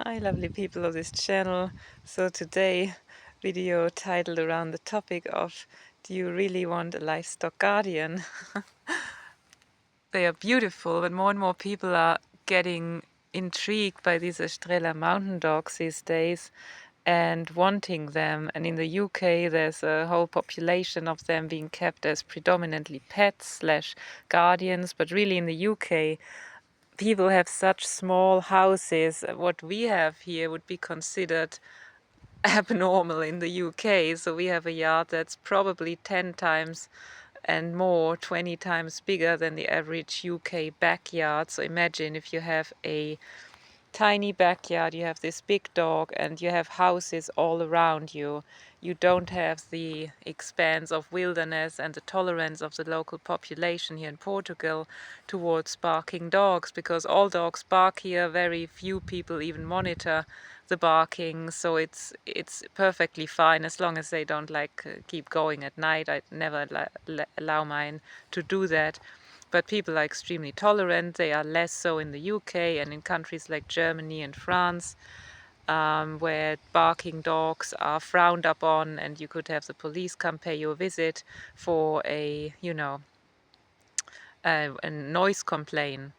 Hi lovely people of this channel. So today video titled around the topic of, do you really want a livestock guardian? They are beautiful, but more and more people are getting intrigued by these Estrella mountain dogs these days and wanting them. And in the UK there's a whole population of them being kept as predominantly pets slash guardians, but really in the UK people have such small houses. What we have here would be considered abnormal in the UK. So we have a yard that's probably 10 times and more, 20 times bigger than the average UK backyard. So imagine if you have a tiny backyard, you have this big dog, and you have houses all around you. You don't have the expanse of wilderness and the tolerance of the local population here in Portugal towards barking dogs, because all dogs bark here. Very few people even monitor the barking, so it's perfectly fine as long as they don't keep going at night. I never allow mine to do that. But people are extremely tolerant. They are less so in the UK and in countries like Germany and France, where barking dogs are frowned upon, and you could have the police come pay you a visit for a noise complaint.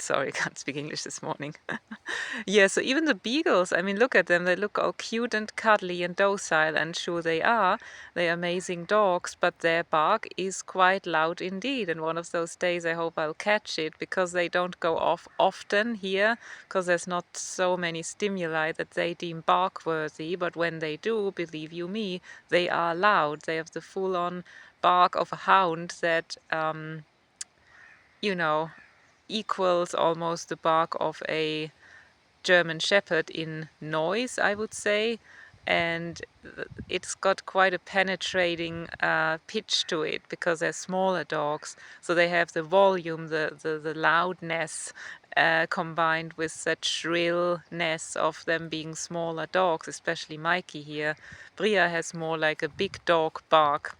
Sorry, I can't speak English this morning. Yeah, so even the beagles, I mean, look at them. They look all cute and cuddly and docile, and sure they are. They're amazing dogs, but their bark is quite loud indeed. And one of those days I hope I'll catch it, because they don't go off often here, because there's not so many stimuli that they deem bark worthy. But when they do, believe you me, they are loud. They have the full-on bark of a hound that, you know, equals almost the bark of a German Shepherd in noise, I would say. And it's got quite a penetrating pitch to it, because they're smaller dogs. So they have the volume, the loudness, combined with that shrillness of them being smaller dogs, especially Mikey here. Bria has more like a big dog bark.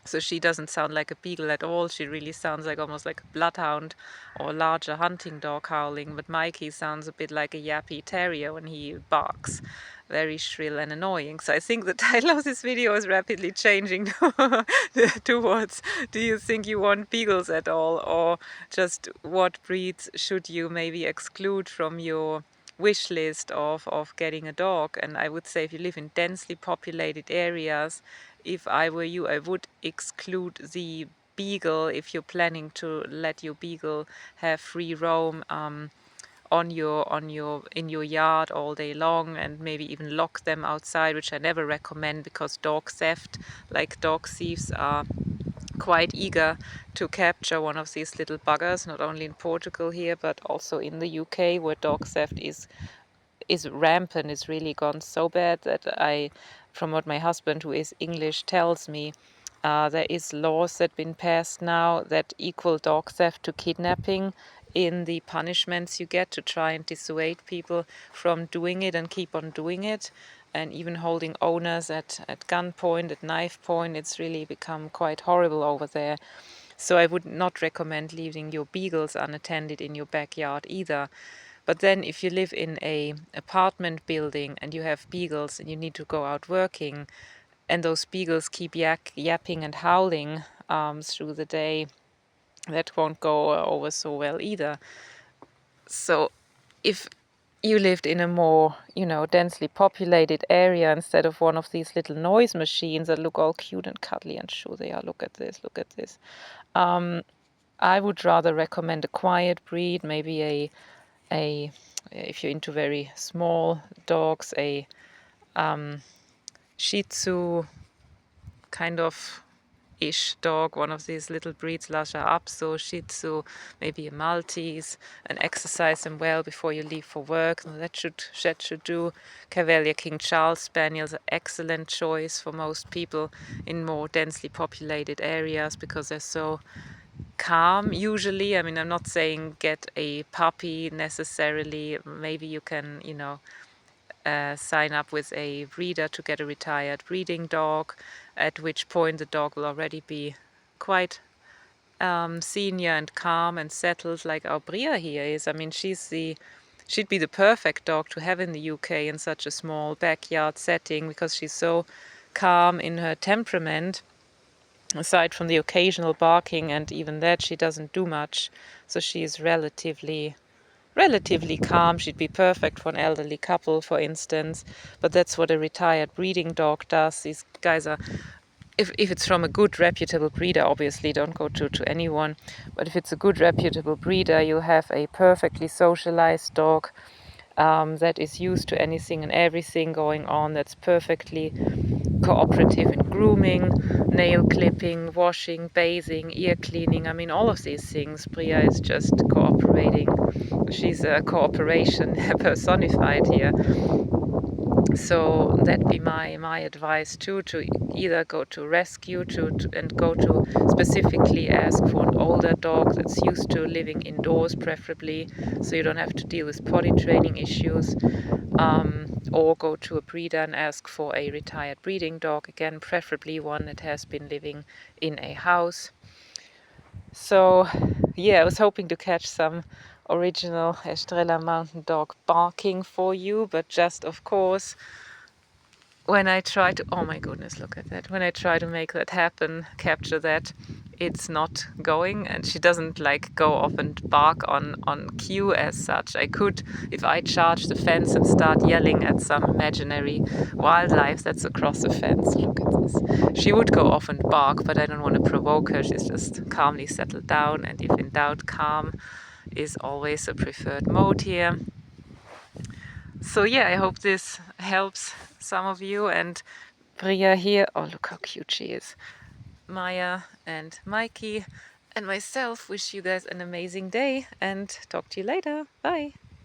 So she doesn't sound like a beagle at all. She really sounds like almost like a bloodhound or a larger hunting dog howling. But Mikey sounds a bit like a yappy terrier when he barks. Very shrill and annoying. So I think the title of this video is rapidly changing towards, do you think you want beagles at all? Or just what breeds should you maybe exclude from your wish list of getting a dog? And I would say if you live in densely populated areas, if I were you, I would exclude the beagle if you're planning to let your beagle have free roam in your yard all day long, and maybe even lock them outside, which I never recommend, because dog theft, like dog thieves, are quite eager to capture one of these little buggers, not only in Portugal here, but also in the UK, where dog theft is rampant. It's really gone so bad that from what my husband, who is English, tells me, there is laws that have been passed now that equal dog theft to kidnapping in the punishments you get to try and dissuade people from doing it and keep on doing it, and even holding owners at gunpoint, at knife point. It's really become quite horrible over there. So I would not recommend leaving your beagles unattended in your backyard either. But then if you live in a apartment building and you have beagles and you need to go out working, and those beagles keep yapping and howling through the day, that won't go over so well either. So if you lived in a more, densely populated area instead of one of these little noise machines that look all cute and cuddly, and sure they are, look at this, I would rather recommend a quiet breed, maybe a if you're into very small dogs, a Shih Tzu kind of ish dog, one of these little breeds, Lhasa Apso, Shih Tzu, maybe a Maltese, and exercise them well before you leave for work. That should do. Cavalier King Charles Spaniels, an excellent choice for most people in more densely populated areas, because they're so calm usually. I mean, I'm not saying get a puppy necessarily. Maybe you can, sign up with a breeder to get a retired breeding dog, at which point the dog will already be quite senior and calm and settled, like our Bria here is. I mean, she's the She'd be the perfect dog to have in the UK in such a small backyard setting, because she's so calm in her temperament. Aside from the occasional barking, and even that she doesn't do much, so she is relatively calm. She'd be perfect for an elderly couple, for instance. But that's what a retired breeding dog does. These guys are, if it's from a good reputable breeder, obviously don't go to anyone, but if it's a good reputable breeder, you have a perfectly socialized dog that is used to anything and everything going on, that's perfectly cooperative in grooming, nail clipping, washing, bathing, ear cleaning. I mean, all of these things. Bria is just cooperating. She's a cooperation personified here. So that'd be my advice too, to either go to rescue and go to specifically ask for an older dog that's used to living indoors, preferably, so you don't have to deal with potty training issues, or go to a breeder and ask for a retired breeding dog, again preferably one that has been living in a house. So yeah, I was hoping to catch some original Estrella Mountain Dog barking for you, but just of course when I try to, oh my goodness, look at that. When I try to make that happen, capture that, it's not going, and she doesn't like go off and bark on cue as such. I could, if I charge the fence and start yelling at some imaginary wildlife that's across the fence, look at this. She would go off and bark, but I don't want to provoke her. She's just calmly settled down, and if in doubt, calm is always a preferred mode here. So yeah, I hope this helps some of you. And Bria here, oh look how cute she is. Maya and Mikey and myself wish you guys an amazing day, and talk to you later. Bye.